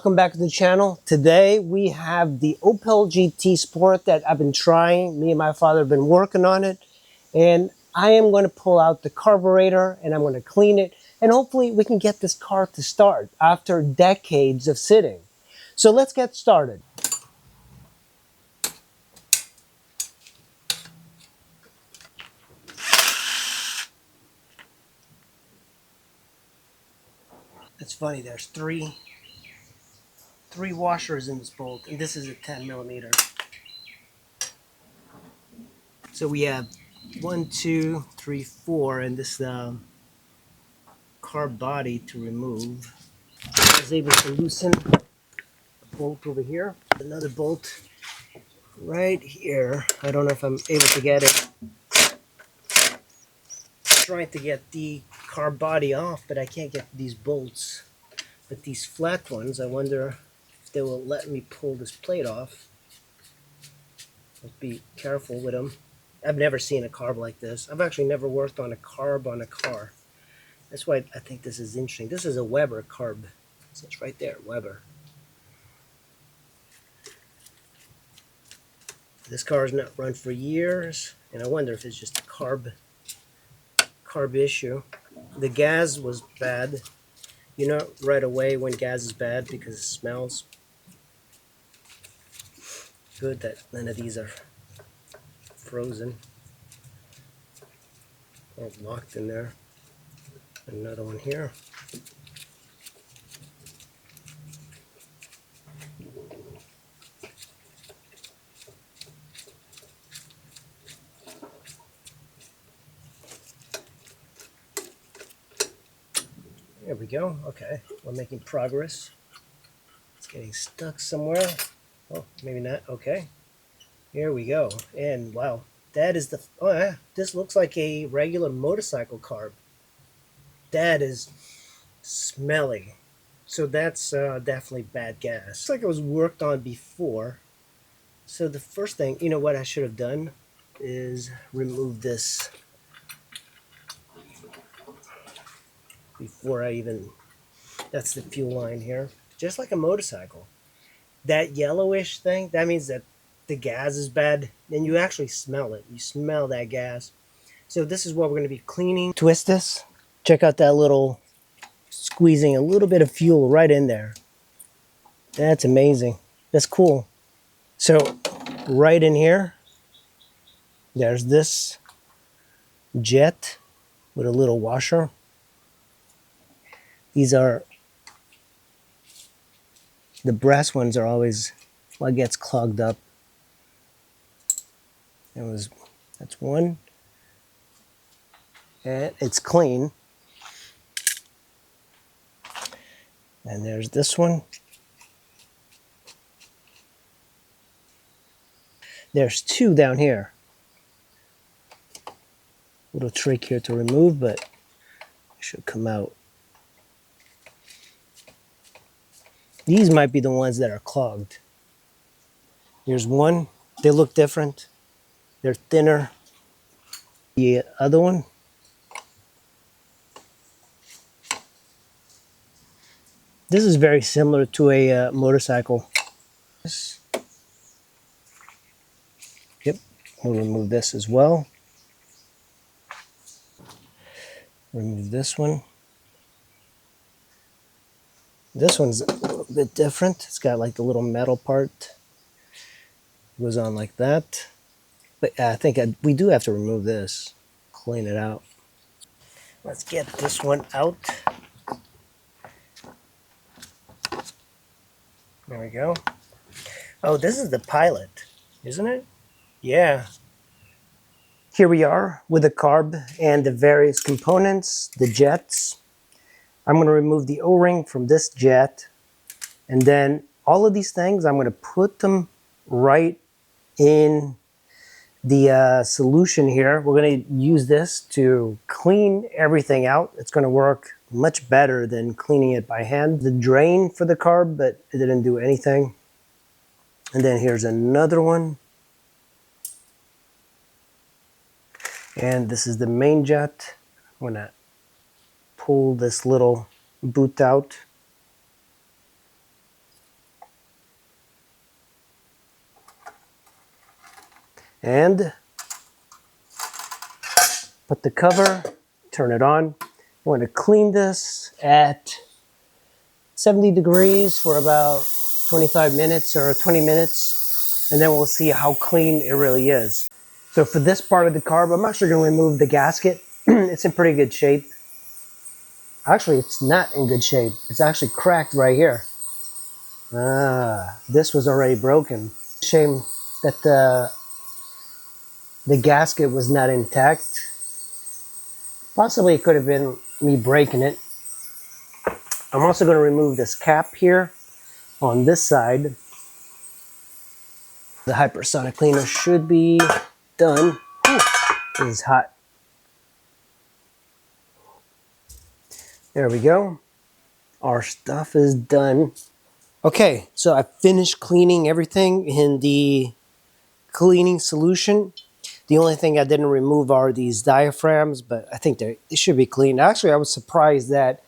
Welcome back to the channel. Today we have the Opel GT Sport that I've been trying. Me and my father have been working on it. And I am going to pull out the carburetor and I'm going to clean it. And hopefully we can get this car to start after decades of sitting. So let's get started. It's funny, there's three washers in this bolt, and this is a 10 millimeter. So we have 1, 2, 3, 4, and this carb body to remove. I was able to loosen a bolt over here, another bolt right here. I don't know if I'm able to get it. Trying to get the carb body off, but I can't get these bolts. But these flat ones, I wonder if they will let me pull this plate off. Let's be careful with them. I've never seen a carb like this. I've actually never worked on a carb on a car. That's why I think this is interesting. This is a Weber carb. So it's right there, Weber. This car has not run for years, and I wonder if it's just a carb issue. The gas was bad. You know right away when gas is bad because it smells. Good that none of these are frozen or locked in there. Another one here. There we go. Okay, we're making progress. It's getting stuck somewhere. Oh, maybe not. Okay, here we go. And wow, that is the. Oh yeah, this looks like a regular motorcycle carb. That is smelly. So that's definitely bad gas. Looks like it was worked on before. So the first thing, you know what I should have done is remove this before I even, that's the fuel line here. Just like a motorcycle. That yellowish thing, that means that the gas is bad. And you actually smell it. You smell that gas. So this is what we're going to be cleaning. Twist this. Check out that little, squeezing a little bit of fuel right in there. That's amazing. That's cool. So right in here, there's this jet with a little washer. These are, the brass ones are always what gets clogged up. That's one. And it's clean. And there's this one. There's two down here. Little trick here to remove, but it should come out. These might be the ones that are clogged. Here's one. They look different. They're thinner. The other one, this is very similar to a motorcycle. Yep, we'll remove this as well. Remove this one. This one's a little bit different. It's got like the little metal part. It goes on like that. But I think we do have to remove this. Clean it out. Let's get this one out. There we go. Oh, this is the pilot, isn't it? Yeah. Here we are with the carb and the various components, the jets. I'm going to remove the O-ring from this jet. And then all of these things, I'm going to put them right in the solution here. We're going to use this to clean everything out. It's going to work much better than cleaning it by hand. The drain for the carb, but it didn't do anything. And then here's another one. And this is the main jet. I'm going to pull this little boot out. And put the cover, turn it on. I want to clean this at 70 degrees for about 25 minutes or 20 minutes, and then we'll see how clean it really is. So for this part of the carb, I'm actually going to remove the gasket. It's in pretty good shape. Actually, it's not in good shape. It's actually cracked right here. This was already broken. Shame that the gasket was not intact. Possibly it could have been me breaking it. I'm also going to remove this cap here on this side. The Hypersonic cleaner should be done. Ooh, it is hot. There we go. Our stuff is done. Okay, so I finished cleaning everything in the cleaning solution. The only thing I didn't remove are these diaphragms, but I think it should be clean. Actually, I was surprised that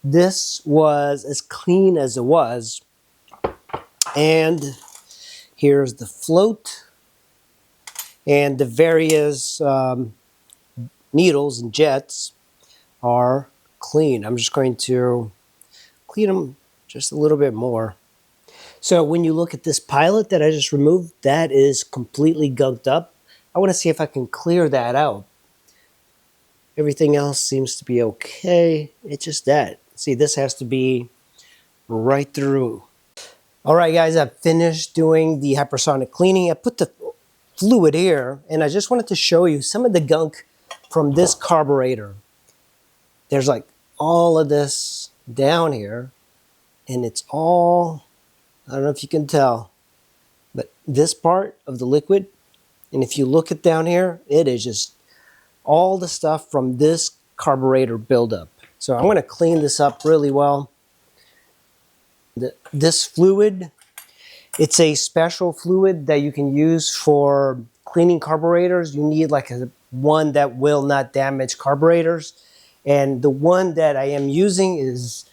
this was as clean as it was. And here's the float and the various needles and jets are clean. I'm just going to clean them just a little bit more. So when you look at this pilot that I just removed, that is completely gunked up. I want to see if I can clear that out. Everything else seems to be okay. It's just that. See, this has to be right through. All right, guys, I've finished doing the Hypersonic cleaning. I put the fluid here, and I just wanted to show you some of the gunk from this carburetor. There's like all of this down here, and it's all, I don't know if you can tell, but this part of the liquid, and if you look at down here, it is just all the stuff from this carburetor buildup. So I'm going to clean this up really well. This fluid, it's a special fluid that you can use for cleaning carburetors. You need like one that will not damage carburetors. And the one that I am using is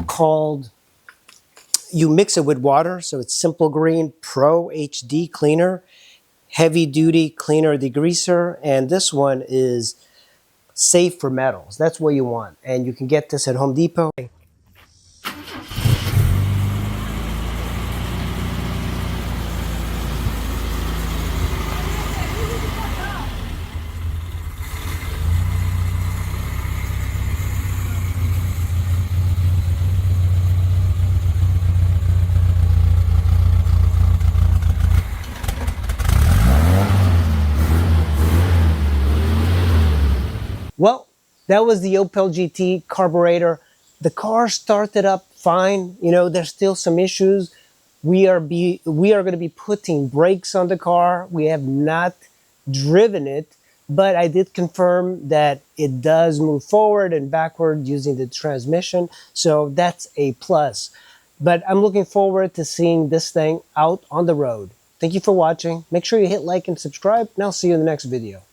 called, you mix it with water, so it's Simple Green Pro HD Cleaner. Heavy duty cleaner degreaser, and this one is safe for metals. That's what you want, and you can get this at Home Depot. Well, that was the Opel GT carburetor. The car started up fine. You know, there's still some issues. We are going to be putting brakes on the car. We have not driven it, but I did confirm that it does move forward and backward using the transmission. So that's a plus. But I'm looking forward to seeing this thing out on the road. Thank you for watching. Make sure you hit like and subscribe, and I'll see you in the next video.